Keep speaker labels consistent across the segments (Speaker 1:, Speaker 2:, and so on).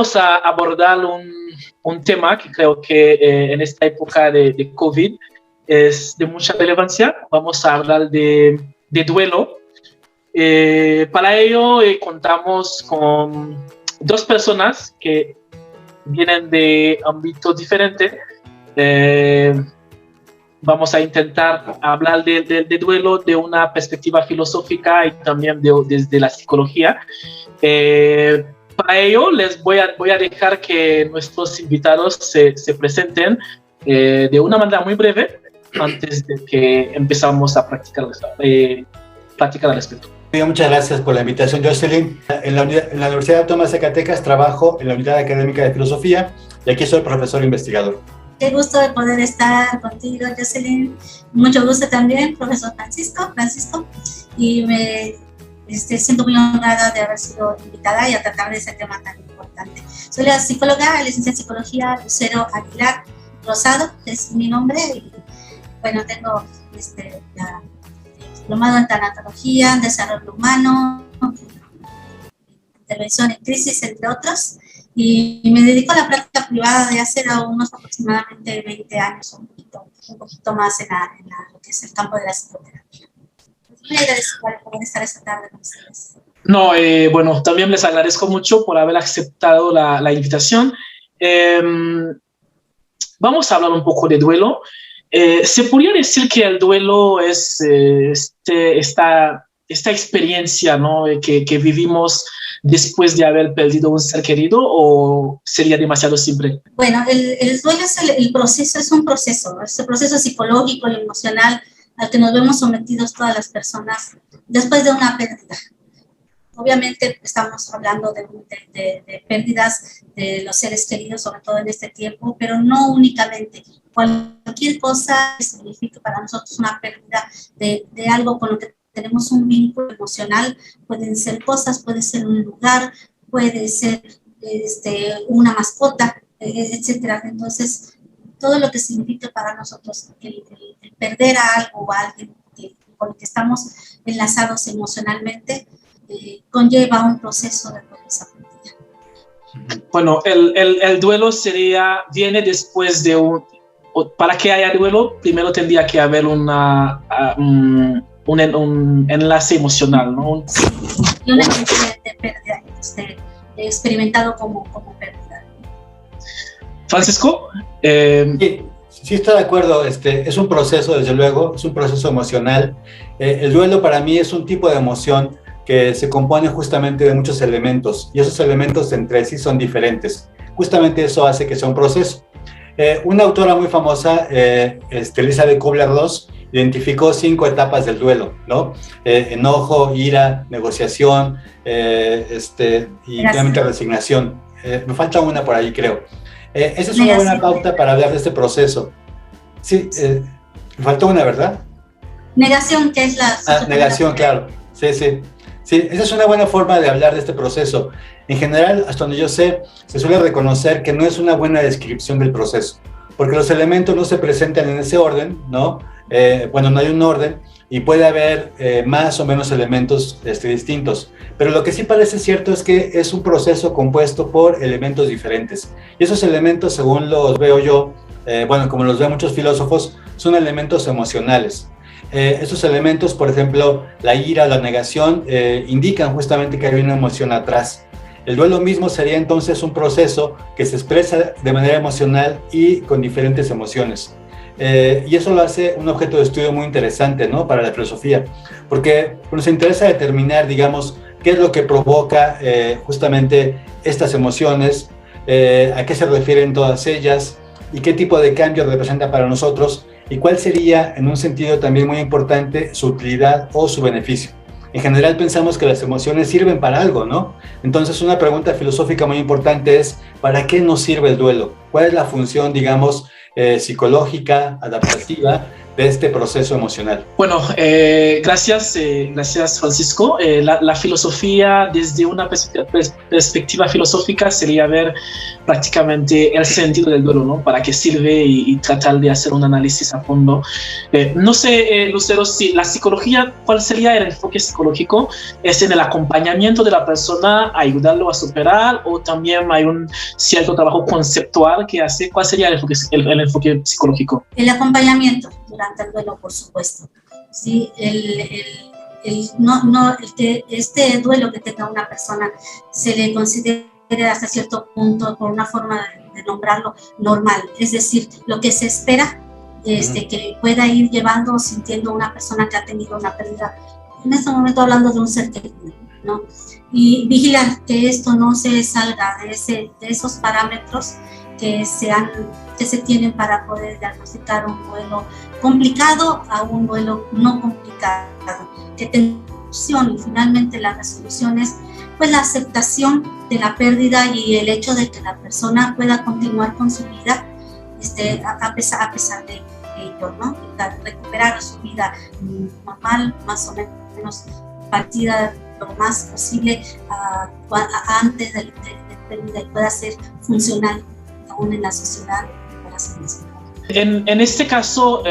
Speaker 1: vamos a abordar un tema que creo que en esta época de COVID es de mucha relevancia. Vamos a hablar de duelo. Para ello contamos con dos personas que vienen de ámbitos diferentes. Vamos a intentar hablar de duelo de una perspectiva filosófica y también desde la psicología. Para ello les voy a dejar que nuestros invitados se presenten de una manera muy breve antes de que empezamos a practicar al respecto.
Speaker 2: Muchas gracias por la invitación, Jocelyn. En la Universidad Autónoma de Zacatecas trabajo en la Unidad Académica de Filosofía y aquí soy profesor investigador.
Speaker 3: Qué gusto de poder estar contigo, Jocelyn. Mucho gusto también, profesor Francisco. Y me siento muy honrada de haber sido invitada y a tratar de ese tema tan importante. Soy la psicóloga, licenciada en psicología, Lucero Aguilar Rosado, es mi nombre. Y bueno, tengo diplomado en tanatología, en desarrollo humano, intervención en crisis, entre otros. Y me dedico a la práctica privada de hace unos aproximadamente 20 años, un poquito más en lo que es el campo de la psicoterapia. Muy agradecida por poder estar esta tarde con ustedes.
Speaker 1: No, bueno, también les agradezco mucho por haber aceptado la invitación. Vamos a hablar un poco de duelo. ¿Se podría decir que el duelo es esta experiencia, ¿no?, que vivimos después de haber perdido un ser querido, o sería demasiado simple?
Speaker 3: Bueno, el duelo es el proceso, es un proceso psicológico y emocional al que nos vemos sometidos todas las personas después de una pérdida. Obviamente estamos hablando de pérdidas de los seres queridos, sobre todo en este tiempo, pero no únicamente. Cualquier cosa que signifique para nosotros una pérdida de algo con lo que tenemos un vínculo emocional, pueden ser cosas, puede ser un lugar, puede ser una mascota, etcétera. Entonces, todo lo que significa para nosotros el perder a algo o a alguien con el que estamos enlazados emocionalmente, conlleva un proceso de esa pérdida.
Speaker 1: Bueno, el duelo viene después de para que haya duelo, primero tendría que haber un enlace emocional, ¿no?
Speaker 3: Y una experiencia de pérdida, experimentado como pérdida.
Speaker 1: Francisco,
Speaker 2: Sí, estoy de acuerdo. Es un proceso, desde luego, es un proceso emocional. El duelo para mí es un tipo de emoción que se compone justamente de muchos elementos, y esos elementos entre sí son diferentes. Justamente eso hace que sea un proceso. Una autora muy famosa, Elizabeth Kubler-Ross, identificó 5 etapas del duelo, ¿no? Enojo, ira, negociación, y finalmente resignación. Me falta una por ahí, creo. Esa es una buena pauta para hablar de este proceso. Sí, me faltó una, ¿verdad?
Speaker 3: Negación, que es la...
Speaker 2: negación, claro. Sí, esa es una buena forma de hablar de este proceso. En general, hasta donde yo sé, se suele reconocer que no es una buena descripción del proceso, porque los elementos no se presentan en ese orden, ¿no? No hay un orden, y puede haber más o menos elementos distintos. Pero lo que sí parece cierto es que es un proceso compuesto por elementos diferentes. Y esos elementos, según los veo yo, como los ven muchos filósofos, son elementos emocionales. Esos elementos, por ejemplo, la ira, la negación, indican justamente que hay una emoción atrás. El duelo mismo sería entonces un proceso que se expresa de manera emocional y con diferentes emociones. Y eso lo hace un objeto de estudio muy interesante, ¿no?, para la filosofía, porque nos interesa determinar, digamos, qué es lo que provoca justamente estas emociones, a qué se refieren todas ellas y qué tipo de cambio representa para nosotros, y cuál sería, en un sentido también muy importante, su utilidad o su beneficio. En general pensamos que las emociones sirven para algo, ¿no? Entonces una pregunta filosófica muy importante es, ¿para qué nos sirve el duelo? ¿Cuál es la función, digamos, psicológica, adaptativa de este proceso emocional?
Speaker 1: Bueno, gracias Francisco. La filosofía, desde una perspectiva filosófica, sería ver prácticamente el sentido del duelo, ¿no? Para qué sirve y tratar de hacer un análisis a fondo. No sé, Lucero, si la psicología, ¿cuál sería el enfoque psicológico? ¿Es en el acompañamiento de la persona, ayudarlo a superar, o también hay un cierto trabajo conceptual que hace? ¿Cuál sería el enfoque psicológico?
Speaker 3: El acompañamiento durante el duelo, por supuesto. ¿Sí? Que este duelo que tenga una persona se le considere hasta cierto punto, por una forma de nombrarlo, normal. Es decir, lo que se espera que pueda ir llevando o sintiendo una persona que ha tenido una pérdida, en este momento hablando de un ser querido, ¿no? Y vigilar que esto no se salga de esos parámetros que se tienen para poder diagnosticar un duelo complicado a un duelo no complicado, que tenga solución. Y finalmente la resolución es pues la aceptación de la pérdida y el hecho de que la persona pueda continuar con su vida a pesar de ello, ¿no? Recuperar su vida normal, más o menos partida lo más posible antes de la pérdida, y pueda ser funcional aún en la sociedad.
Speaker 1: En este caso,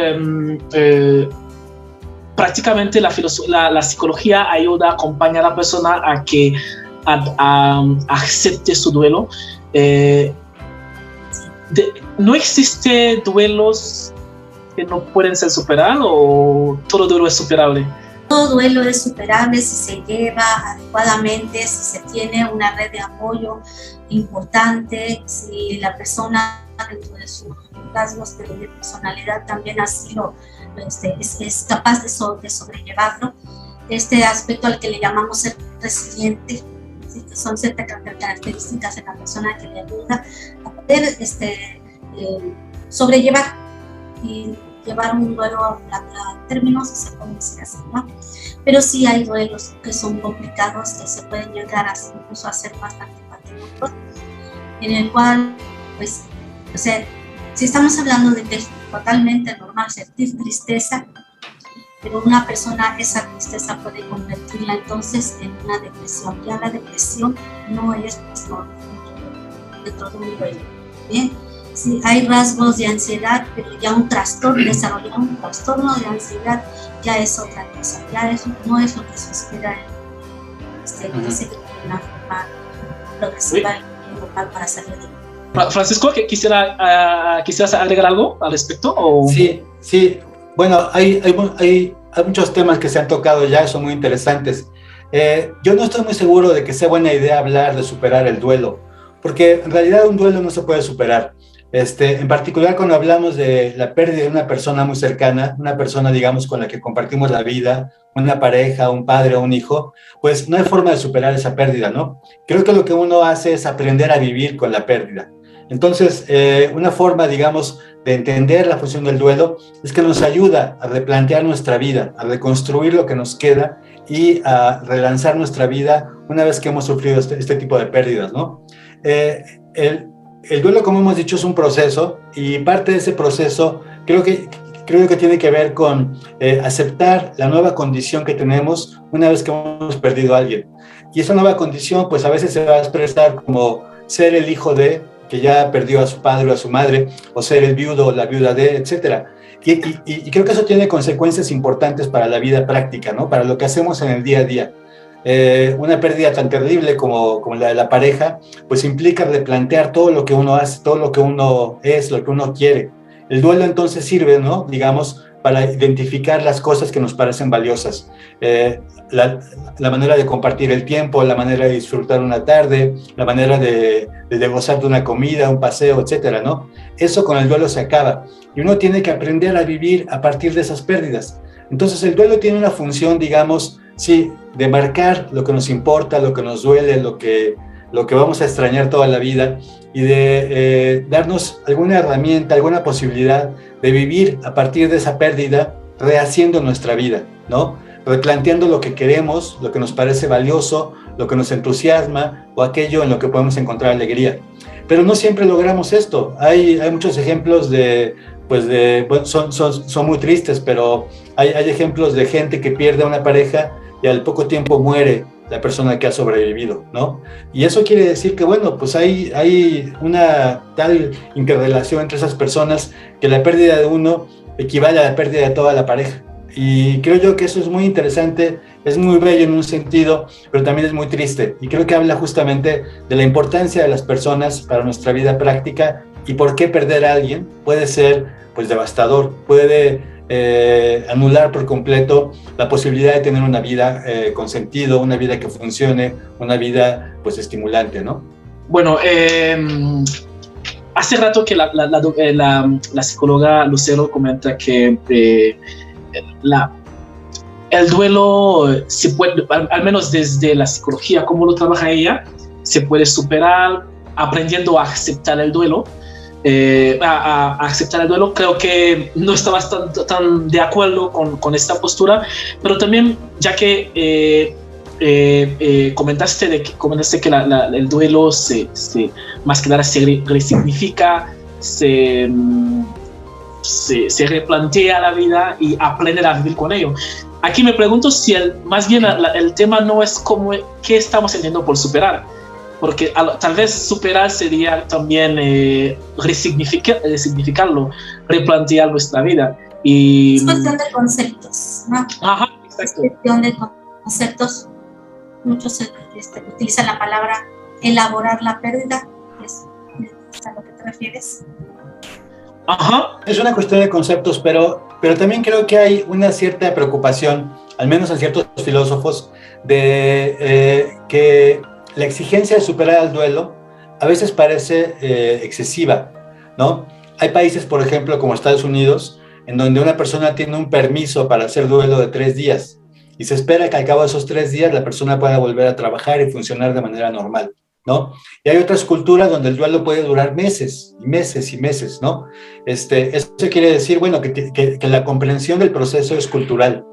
Speaker 1: prácticamente la psicología ayuda a acompañar a la persona a que acepte su duelo. ¿No existe duelos que no pueden ser superados, o todo duelo es superable?
Speaker 3: Todo duelo es superable si se lleva adecuadamente, si se tiene una red de apoyo importante, si la persona dentro de sus rasgos de personalidad también así es capaz de sobrellevarlo. Este aspecto al que le llamamos ser resiliente, ¿sí? Que son ciertas características en la persona que le ayuda a poder sobrellevar y llevar un duelo a términos, si se puede decir así, ¿no? Pero sí hay duelos que son complicados, que se pueden llegar incluso a ser bastante patológicos, en el cual, pues, o sea, si estamos hablando de que es totalmente normal sentir tristeza, pero una persona esa tristeza puede convertirla entonces en una depresión. Ya la depresión no es normal dentro de un duelo, ¿bien? Sí, hay rasgos de ansiedad, pero ya desarrollar un trastorno de ansiedad ya es otra cosa, ya eso no es lo que se espera en una forma progresiva y normal para salir de.
Speaker 1: Francisco, ¿quisieras agregar algo al respecto? ¿O?
Speaker 2: Sí. Bueno, hay muchos temas que se han tocado ya, son muy interesantes. Yo no estoy muy seguro de que sea buena idea hablar de superar el duelo, porque en realidad un duelo no se puede superar. En particular cuando hablamos de la pérdida de una persona muy cercana, una persona, digamos, con la que compartimos la vida, una pareja, un padre o un hijo, pues no hay forma de superar esa pérdida, ¿no? Creo que lo que uno hace es aprender a vivir con la pérdida. Entonces, una forma, digamos, de entender la función del duelo es que nos ayuda a replantear nuestra vida, a reconstruir lo que nos queda y a relanzar nuestra vida una vez que hemos sufrido este tipo de pérdidas, ¿no? El duelo, como hemos dicho, es un proceso, y parte de ese proceso creo que tiene que ver con aceptar la nueva condición que tenemos una vez que hemos perdido a alguien. Y esa nueva condición, pues a veces se va a expresar como ser el hijo de, que ya perdió a su padre o a su madre, o ser el viudo o la viuda de, etc. Y creo que eso tiene consecuencias importantes para la vida práctica, ¿no? Para lo que hacemos en el día a día. Una pérdida tan terrible como la de la pareja, pues implica replantear todo lo que uno hace, todo lo que uno es, lo que uno quiere. El duelo entonces sirve, ¿no? Digamos, para identificar las cosas que nos parecen valiosas. La manera de compartir el tiempo, la manera de disfrutar una tarde, la manera de gozar de una comida, un paseo, etcétera, ¿no? Eso con el duelo se acaba. Y uno tiene que aprender a vivir a partir de esas pérdidas. Entonces el duelo tiene una función, digamos, sí, de marcar lo que nos importa, lo que nos duele, lo que vamos a extrañar toda la vida, y de darnos alguna herramienta, alguna posibilidad de vivir a partir de esa pérdida, rehaciendo nuestra vida, ¿no? Replanteando lo que queremos, lo que nos parece valioso, lo que nos entusiasma, o aquello en lo que podemos encontrar alegría. Pero no siempre logramos esto. Hay muchos ejemplos de pues bueno, son muy tristes, pero hay ejemplos de gente que pierde a una pareja y al poco tiempo muere la persona que ha sobrevivido, ¿no? Y eso quiere decir que, bueno, pues hay una tal interrelación entre esas personas que la pérdida de uno equivale a la pérdida de toda la pareja. Y creo yo que eso es muy interesante, es muy bello en un sentido, pero también es muy triste. Y creo que habla justamente de la importancia de las personas para nuestra vida práctica y por qué perder a alguien puede ser, pues, devastador, puede anular por completo la posibilidad de tener una vida con sentido, una vida que funcione, una vida, pues, estimulante, ¿no?
Speaker 1: Bueno, hace rato que la psicóloga Lucero comenta que el duelo se puede, al menos desde la psicología, como lo trabaja ella, se puede superar aprendiendo a aceptar el duelo. A aceptar el duelo. Creo que no estaba tan de acuerdo con esta postura, pero también, ya que comentaste que el duelo más que nada se resignifica, se replantea la vida y aprender a vivir con ello. Aquí me pregunto si más bien el tema no es qué estamos entendiendo por superar, porque tal vez superar sería también resignificarlo, replantear nuestra vida.
Speaker 3: Es cuestión de conceptos, ¿no?
Speaker 1: Ajá, exacto.
Speaker 3: Es cuestión de conceptos. Muchos utilizan la palabra elaborar la pérdida. ¿Es a lo que te refieres?
Speaker 2: Ajá. Es una cuestión de conceptos, pero también creo que hay una cierta preocupación, al menos en ciertos filósofos, de que la exigencia de superar el duelo a veces parece excesiva, ¿no? Hay países, por ejemplo, como Estados Unidos, en donde una persona tiene un permiso para hacer duelo de 3 días y se espera que al cabo de esos 3 días la persona pueda volver a trabajar y funcionar de manera normal, ¿no? Y hay otras culturas donde el duelo puede durar meses y meses y meses, ¿no? Eso quiere decir, bueno, que la comprensión del proceso es cultural.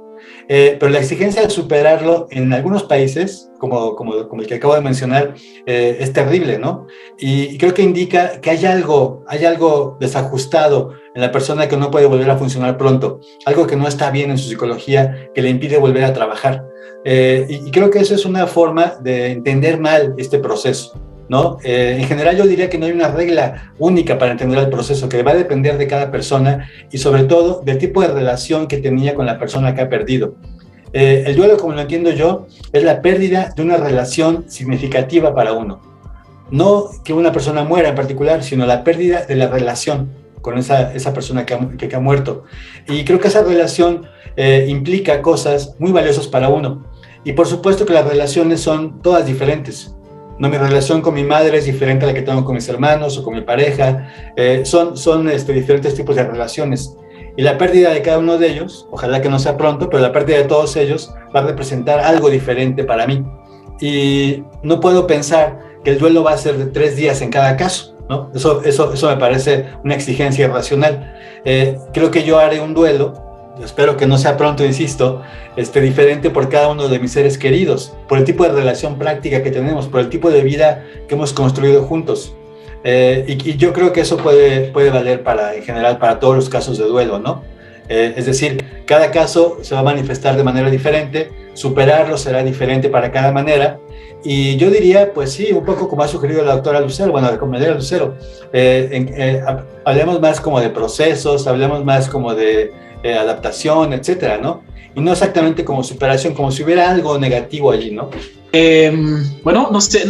Speaker 2: Pero la exigencia de superarlo en algunos países, como el que acabo de mencionar, es terrible, ¿no? Y creo que indica que hay algo desajustado en la persona que no puede volver a funcionar pronto, algo que no está bien en su psicología, que le impide volver a trabajar. Y creo que eso es una forma de entender mal este proceso, ¿no? En general yo diría que no hay una regla única para entender el proceso, que va a depender de cada persona y sobre todo del tipo de relación que tenía con la persona que ha perdido. El duelo, como lo entiendo yo, es la pérdida de una relación significativa para uno. No que una persona muera en particular, sino la pérdida de la relación con esa persona que ha muerto. Y creo que esa relación implica cosas muy valiosas para uno. Y por supuesto que las relaciones son todas diferentes. No, mi relación con mi madre es diferente a la que tengo con mis hermanos o con mi pareja. Son diferentes tipos de relaciones. Y la pérdida de cada uno de ellos, ojalá que no sea pronto, pero la pérdida de todos ellos va a representar algo diferente para mí. Y no puedo pensar que el duelo va a ser de 3 días en cada caso, ¿no? Eso me parece una exigencia irracional. Creo que yo haré un duelo, espero que no sea pronto, insisto, diferente por cada uno de mis seres queridos, por el tipo de relación práctica que tenemos, por el tipo de vida que hemos construido juntos. Y yo creo que eso puede valer en general para todos los casos de duelo, ¿no? Es decir, cada caso se va a manifestar de manera diferente, superarlo será diferente para cada manera, y yo diría, pues sí, un poco como ha sugerido la doctora Lucero, bueno, la compañera Lucero, hablemos más como de procesos, hablemos más como de adaptación, etcétera, ¿no? Y no exactamente como superación, como si hubiera algo negativo allí, ¿no?
Speaker 1: Bueno, no sé,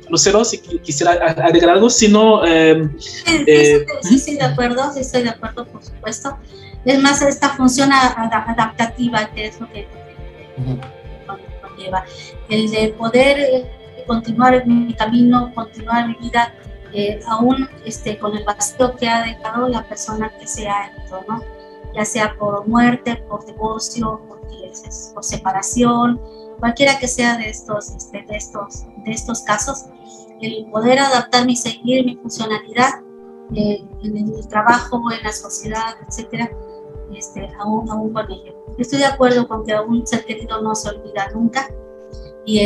Speaker 1: Lucero, si quisiera agregar algo, si no...
Speaker 3: sí, estoy de acuerdo, por supuesto. Es más, esta función adaptativa, que es lo que conlleva. El de poder continuar mi camino, continuar mi vida, aún con el vacío que ha dejado la persona que se ha ido, ¿no? Ya sea por muerte, por divorcio, por separación, cualquiera que sea de estos casos, el poder adaptarme y seguir mi funcionalidad en el trabajo, en la sociedad, etcétera, aún con ello. Estoy de acuerdo con que a un ser querido no se olvida nunca, y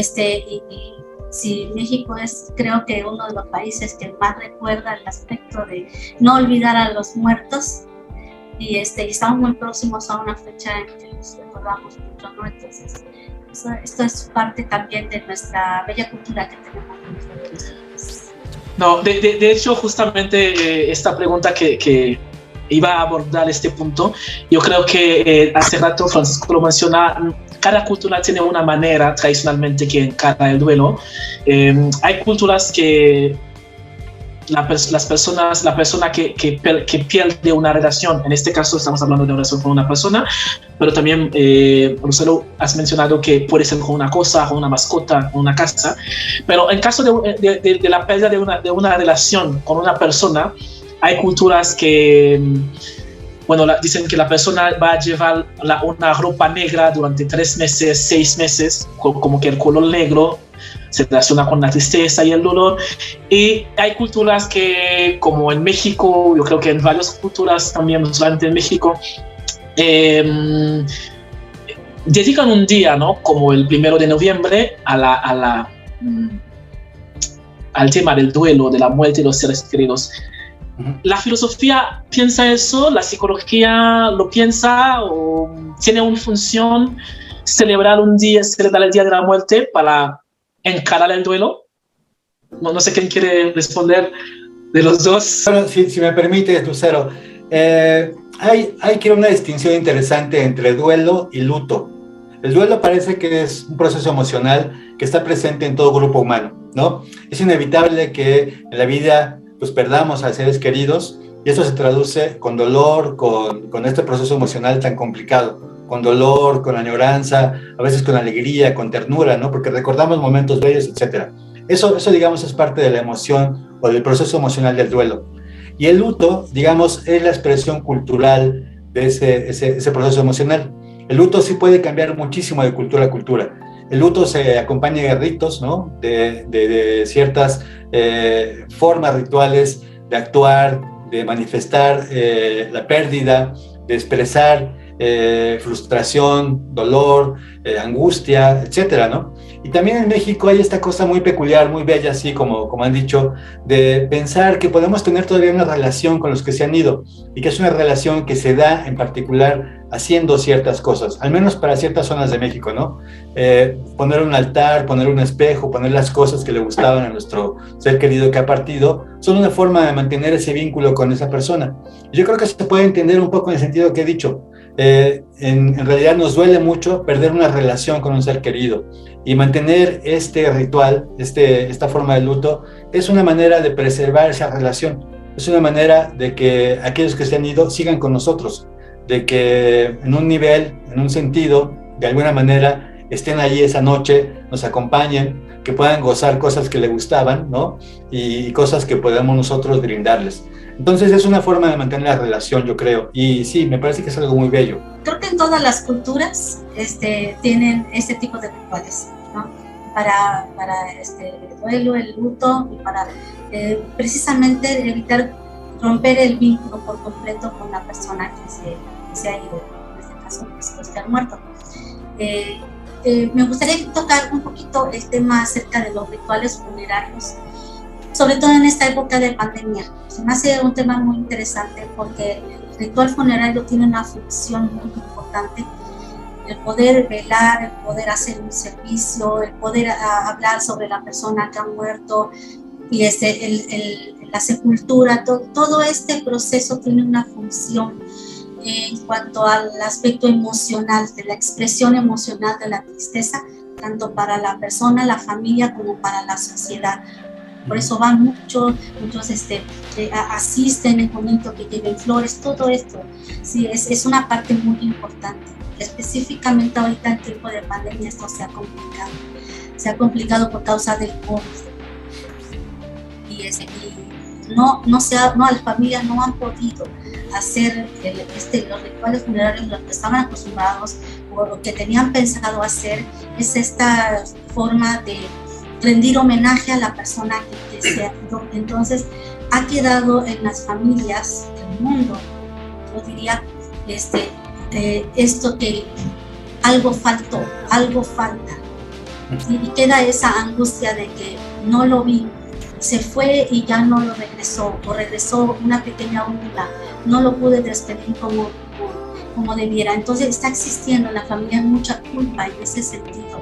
Speaker 3: Sí, México es, creo que uno de los países que más recuerda el aspecto de no olvidar a los muertos, y estamos muy próximos a una fecha en que los recordamos mucho, ¿no? Entonces, esto es parte también de nuestra bella cultura que tenemos.
Speaker 1: No, de hecho, justamente esta pregunta que iba a abordar este punto, yo creo que hace rato Francisco lo menciona, cada cultura tiene una manera tradicionalmente que encara el duelo. Hay culturas que la persona que pierde una relación, en este caso estamos hablando de una relación con una persona, pero también, Rosero, has mencionado que puede ser con una cosa, con una mascota, con una casa, pero en caso de la pérdida de una relación con una persona, hay culturas que, bueno, dicen que la persona va a llevar una ropa negra durante 3 meses, 6 meses, como que el color negro se relaciona con la tristeza y el dolor. Y hay culturas que, como en México, yo creo que en varias culturas también, no solamente en México, dedican un día, ¿no? Como el 1 de noviembre al tema del duelo, de la muerte de los seres queridos. ¿La filosofía piensa eso? ¿La psicología lo piensa? ¿O tiene una función celebrar el día de la muerte para encarar el duelo? No sé quién quiere responder de los dos.
Speaker 2: Bueno, si me permite, Lucero, hay que una distinción interesante entre duelo y luto. El duelo parece que es un proceso emocional que está presente en todo grupo humano, ¿no? Es inevitable que en la vida pues perdamos a seres queridos, y eso se traduce con dolor, con este proceso emocional tan complicado, con dolor, con añoranza, a veces con alegría, con ternura, ¿no? Porque recordamos momentos bellos, etc. Eso, digamos, es parte de la emoción o del proceso emocional del duelo. Y el luto, digamos, es la expresión cultural de ese proceso emocional. El luto sí puede cambiar muchísimo de cultura a cultura. El luto se acompaña de ritos, ¿no? De ciertas formas rituales de actuar, de manifestar la pérdida, de expresar frustración, dolor, angustia, etcétera, ¿no? Y también en México hay esta cosa muy peculiar, muy bella, así como han dicho, de pensar que podemos tener todavía una relación con los que se han ido, y que es una relación que se da en particular haciendo ciertas cosas, al menos para ciertas zonas de México, ¿no? Poner un altar, poner un espejo, poner las cosas que le gustaban a nuestro ser querido que ha partido, son una forma de mantener ese vínculo con esa persona. Yo creo que se puede entender un poco en el sentido que he dicho. En realidad nos duele mucho perder una relación con un ser querido, y mantener este ritual, esta forma de luto, es una manera de preservar esa relación, es una manera de que aquellos que se han ido sigan con nosotros, de que en un nivel, en un sentido, de alguna manera estén allí esa noche, nos acompañen, que puedan gozar cosas que les gustaban, ¿no? Y cosas que podamos nosotros brindarles. Entonces es una forma de mantener la relación, yo creo, y sí, me parece que es algo muy bello.
Speaker 3: Creo que en todas las culturas tienen este tipo de rituales, ¿no? Para el duelo, el luto, y para precisamente evitar romper el vínculo por completo con la persona que se ha ido, en este caso, pues que han muerto. Me gustaría tocar un poquito el tema acerca de los rituales funerarios, sobre todo en esta época de pandemia. Se me hace un tema muy interesante porque el ritual funerario tiene una función muy importante: el poder velar, el poder hacer un servicio, el poder hablar sobre la persona que ha muerto, y la sepultura. Todo este proceso tiene una función en cuanto al aspecto emocional, de la expresión emocional de la tristeza, tanto para la persona, la familia, como para la sociedad. Por eso van muchos asisten en el momento que lleven flores, todo esto. Sí, es una parte muy importante. Específicamente ahorita en tiempo de pandemia esto se ha complicado. Se ha complicado por causa del COVID. Y las familias no han podido hacer los rituales funerarios los que estaban acostumbrados o lo que tenían pensado hacer. Es esta forma de rendir homenaje a la persona que se ha ido. Entonces ha quedado en las familias del mundo, yo diría, esto que algo falta, y queda esa angustia de que no lo vi, se fue y ya no lo regresó, o regresó una pequeña onda, no lo pude despedir como debiera. Entonces está existiendo en la familia mucha culpa en ese sentido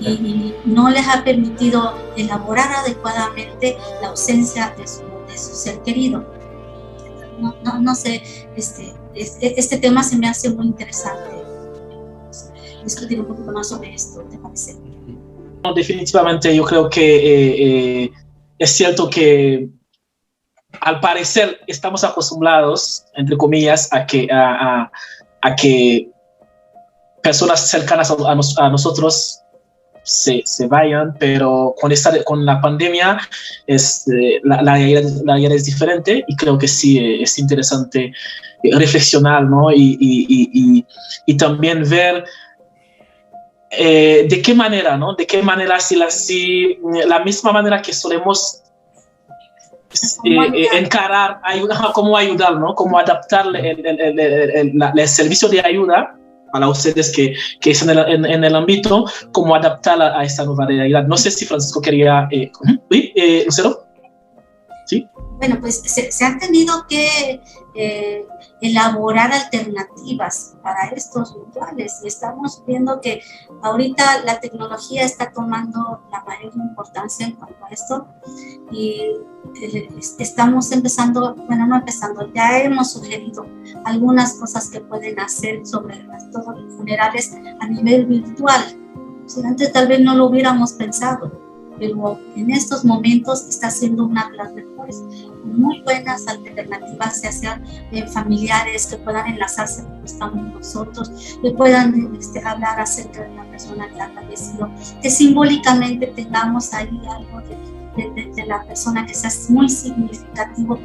Speaker 3: y no les ha permitido elaborar adecuadamente la ausencia de su ser querido. No sé, este tema se me hace muy interesante discutir un poquito más sobre esto, ¿te parece?
Speaker 1: No, definitivamente yo creo que es cierto que al parecer estamos acostumbrados, entre comillas, a que personas cercanas a nosotros se vayan, pero con la pandemia la idea es diferente y creo que sí es interesante reflexionar, ¿no? Y también ver de qué manera, ¿no? De qué manera, si la misma manera que solemos encarar, cómo ayudar, ¿no? Cómo adaptar el servicio de ayuda para ustedes que están en el ámbito, cómo adaptar a esta nueva realidad. No sé si Francisco quería... ¿Lucero? ¿Sí?
Speaker 3: Bueno, pues se han tenido que elaborar alternativas para estos rituales y estamos viendo que ahorita la tecnología está tomando la mayor importancia en cuanto a esto y estamos empezando, bueno, no empezando, ya hemos sugerido algunas cosas que pueden hacer sobre todos los funerales a nivel virtual. Si antes tal vez no lo hubiéramos pensado, pero en estos momentos está siendo una de las mejores, muy buenas alternativas, ya sean familiares que puedan enlazarse como estamos nosotros, que puedan hablar acerca de una persona que ha fallecido, que simbólicamente tengamos ahí algo de la persona que sea muy significativo.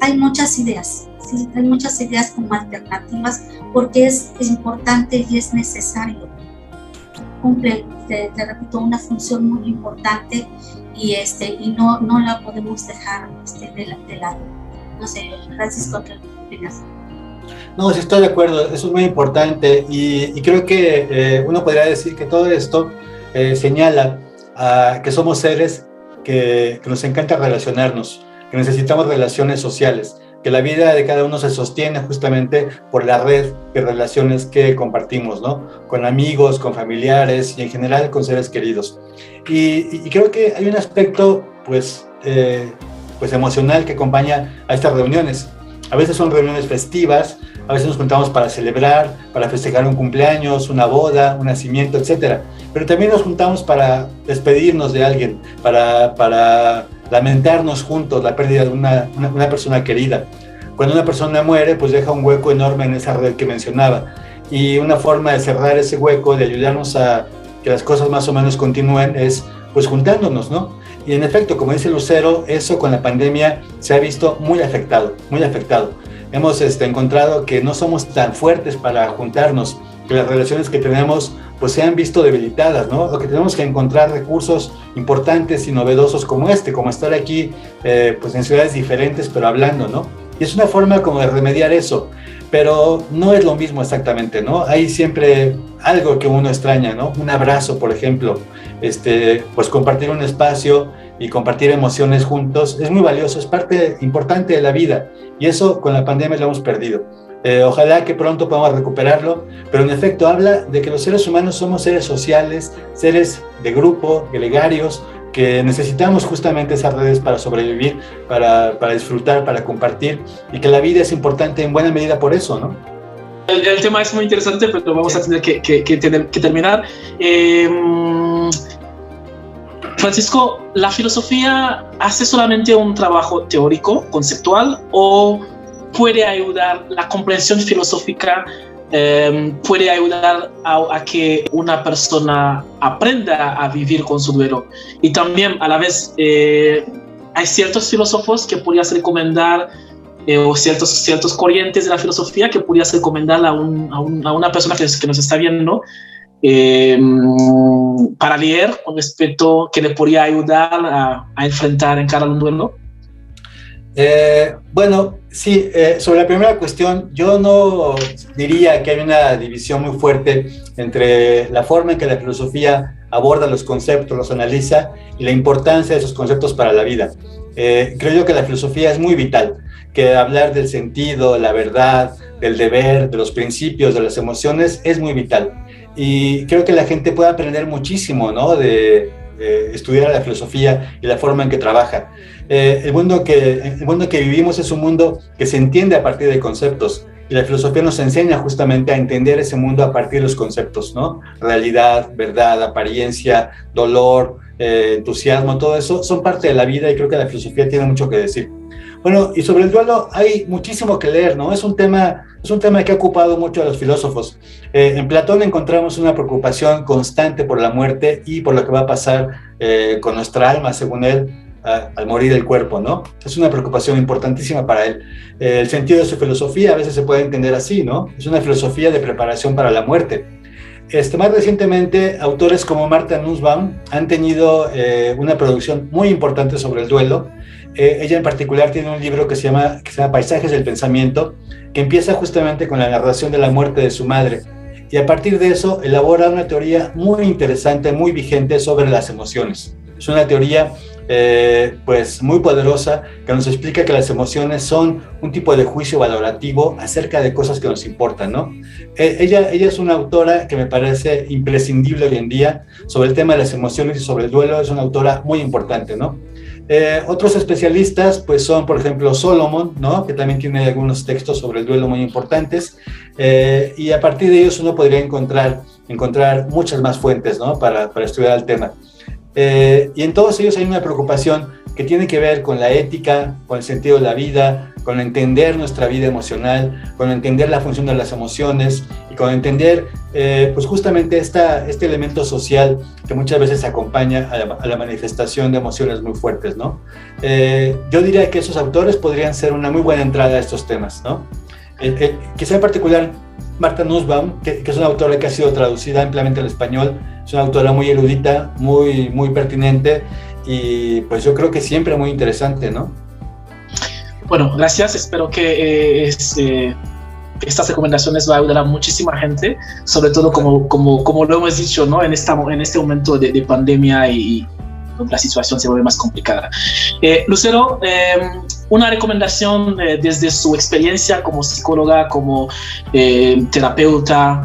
Speaker 3: Hay muchas ideas, ¿sí? Hay muchas ideas como alternativas porque es importante y es necesario. Cumple, te repito, una función muy importante y no la podemos dejar de lado. No sé, Francisco, ¿qué opinas?
Speaker 2: No, sí estoy de acuerdo, eso es muy importante y creo que uno podría decir que todo esto señala que somos seres que nos encanta relacionarnos, que necesitamos relaciones sociales, que la vida de cada uno se sostiene justamente por la red de relaciones que compartimos, ¿no? Con amigos, con familiares y en general con seres queridos. Y creo que hay un aspecto, pues emocional que acompaña a estas reuniones. A veces son reuniones festivas, a veces nos juntamos para celebrar, para festejar un cumpleaños, una boda, un nacimiento, etc. Pero también nos juntamos para despedirnos de alguien, para lamentarnos juntos la pérdida de una persona querida. Cuando una persona muere, pues deja un hueco enorme en esa red que mencionaba. Y una forma de cerrar ese hueco, de ayudarnos a que las cosas más o menos continúen, es pues juntándonos, ¿no? Y en efecto, como dice Lucero, eso con la pandemia se ha visto muy afectado, muy afectado. Hemos encontrado que no somos tan fuertes para juntarnos, que las relaciones que tenemos pues se han visto debilitadas, ¿no? O que tenemos que encontrar recursos importantes y novedosos como como estar aquí pues en ciudades diferentes pero hablando, ¿no? Y es una forma como de remediar eso, pero no es lo mismo exactamente, ¿no? Hay siempre algo que uno extraña, ¿no? Un abrazo, por ejemplo, pues compartir un espacio y compartir emociones juntos es muy valioso, es parte importante de la vida y eso con la pandemia lo hemos perdido. Ojalá que pronto podamos recuperarlo, pero en efecto habla de que los seres humanos somos seres sociales, seres de grupo, gregarios, que necesitamos justamente esas redes para sobrevivir, para disfrutar, para compartir, y que la vida es importante en buena medida por eso, ¿no?
Speaker 1: El tema es muy interesante, pero vamos a tener que terminar. Francisco, ¿la filosofía hace solamente un trabajo teórico, conceptual, o puede ayudar la comprensión filosófica, puede ayudar a que una persona aprenda a vivir con su duelo? Y también a la vez hay ciertos filósofos que podrías recomendar o ciertos corrientes de la filosofía que podrías recomendar a una persona que nos está viendo para leer con respecto que le podría ayudar a enfrentar, encarar un duelo.
Speaker 2: Bueno, sí, sobre la primera cuestión, yo no diría que hay una división muy fuerte entre la forma en que la filosofía aborda los conceptos, los analiza y la importancia de esos conceptos para la vida. Creo yo que la filosofía es muy vital, que hablar del sentido, la verdad, del deber, de los principios, de las emociones es muy vital. Y creo que la gente puede aprender muchísimo, ¿no?, de estudiar la filosofía y la forma en que trabaja. El mundo que vivimos es un mundo que se entiende a partir de conceptos, y la filosofía nos enseña justamente a entender ese mundo a partir de los conceptos, ¿no? Realidad, verdad, apariencia, dolor, entusiasmo, todo eso son parte de la vida, y creo que la filosofía tiene mucho que decir. Bueno, y sobre el duelo hay muchísimo que leer, ¿no? Es un tema que ha ocupado mucho a los filósofos. En Platón encontramos una preocupación constante por la muerte y por lo que va a pasar con nuestra alma, según él, al morir el cuerpo, ¿no? Es una preocupación importantísima para él. El sentido de su filosofía a veces se puede entender así, ¿no? Es una filosofía de preparación para la muerte. Más recientemente, autores como Martha Nussbaum han tenido una producción muy importante sobre el duelo. Ella en particular tiene un libro que se llama Paisajes del Pensamiento, que empieza justamente con la narración de la muerte de su madre, y a partir de eso elabora una teoría muy interesante, muy vigente sobre las emociones. Es una teoría pues muy poderosa, que nos explica que las emociones son un tipo de juicio valorativo acerca de cosas que nos importan, ¿no? Ella es una autora que me parece imprescindible hoy en día sobre el tema de las emociones y sobre el duelo. Es una autora muy importante, ¿no? Otros especialistas pues son, por ejemplo, Solomon, ¿no?, que también tiene algunos textos sobre el duelo muy importantes, y a partir de ellos uno podría encontrar muchas más fuentes, ¿no?, para estudiar el tema. Y en todos ellos hay una preocupación que tiene que ver con la ética, con el sentido de la vida, con entender nuestra vida emocional, con entender la función de las emociones y con entender pues justamente este elemento social que muchas veces acompaña a la manifestación de emociones muy fuertes, ¿no? Yo diría que esos autores podrían ser una muy buena entrada a estos temas, ¿no? Quizá en particular Martha Nussbaum, que es una autora que ha sido traducida ampliamente al español. Es una autora muy erudita, muy, muy pertinente, y pues yo creo que siempre muy interesante, ¿no?
Speaker 1: Bueno, gracias. Espero que estas recomendaciones van a ayudar a muchísima gente, sobre todo como lo hemos dicho, ¿no?, en este momento de pandemia y la situación se vuelve más complicada. Lucero, una recomendación desde su experiencia como psicóloga, como terapeuta,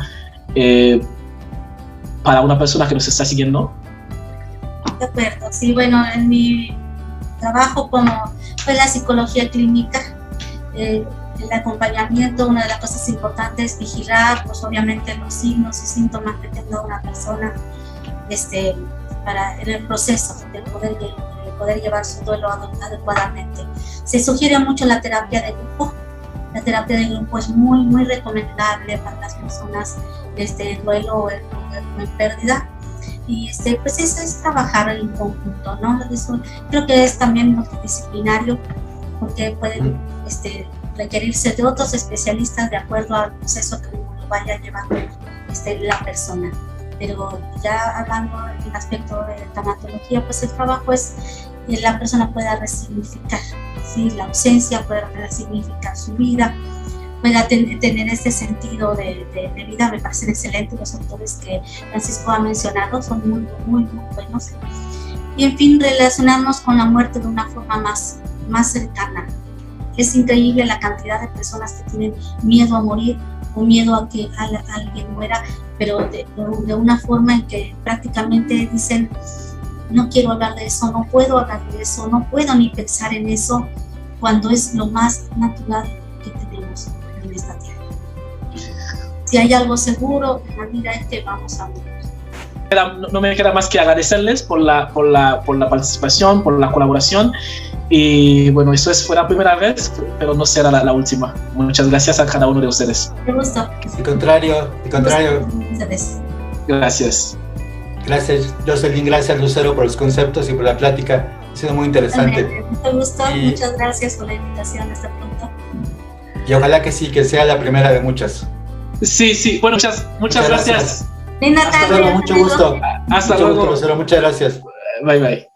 Speaker 1: para una persona que nos está siguiendo.
Speaker 3: De acuerdo, sí, bueno, en mi trabajo como fue la psicología clínica, el acompañamiento, una de las cosas importantes es vigilar, pues obviamente los signos y síntomas que tenga una persona, en el proceso de poder llevar su duelo adecuadamente. Se sugiere mucho la terapia de grupo. La terapia de grupo es muy, muy recomendable para las personas en duelo o en pérdida. Y pues eso es trabajar en conjunto, ¿no? Eso creo que es también multidisciplinario, porque pueden requerirse de otros especialistas de acuerdo al proceso que lo vaya llevando la persona. Pero ya hablando en el aspecto de tanatología, pues el trabajo es que la persona pueda resignificar, ¿sí? La ausencia, pueda resignificar su vida, pueda tener este sentido de vida. Me parecen excelentes los autores que Francisco ha mencionado, son muy, muy, muy buenos. Y en fin, relacionarnos con la muerte de una forma más cercana. Es increíble la cantidad de personas que tienen miedo a morir o miedo a que alguien muera, pero de una forma en que prácticamente dicen: no quiero hablar de eso, no puedo hablar de eso, no puedo ni pensar en eso, cuando es lo más natural que tenemos en esta tierra. Si hay algo seguro en la vida es que vamos a morir.
Speaker 1: No me queda más que agradecerles por la participación, por la colaboración. Y bueno, eso fue la primera vez, pero no será la última. Muchas gracias a cada uno de ustedes.
Speaker 3: Me gustó.
Speaker 2: De contrario.
Speaker 1: Gracias.
Speaker 2: Gracias, Jocelyn, gracias, Lucero, por los conceptos y por la plática. Ha sido muy interesante.
Speaker 3: Me gustó, muchas gracias por la invitación. Hasta pronto.
Speaker 2: Y ojalá que sí, que sea la primera de muchas.
Speaker 1: Sí, bueno, muchas gracias.
Speaker 3: Linda tarde.
Speaker 2: Hasta luego, mucho gusto.
Speaker 1: Hasta luego.
Speaker 2: Lucero, muchas gracias.
Speaker 1: Bye.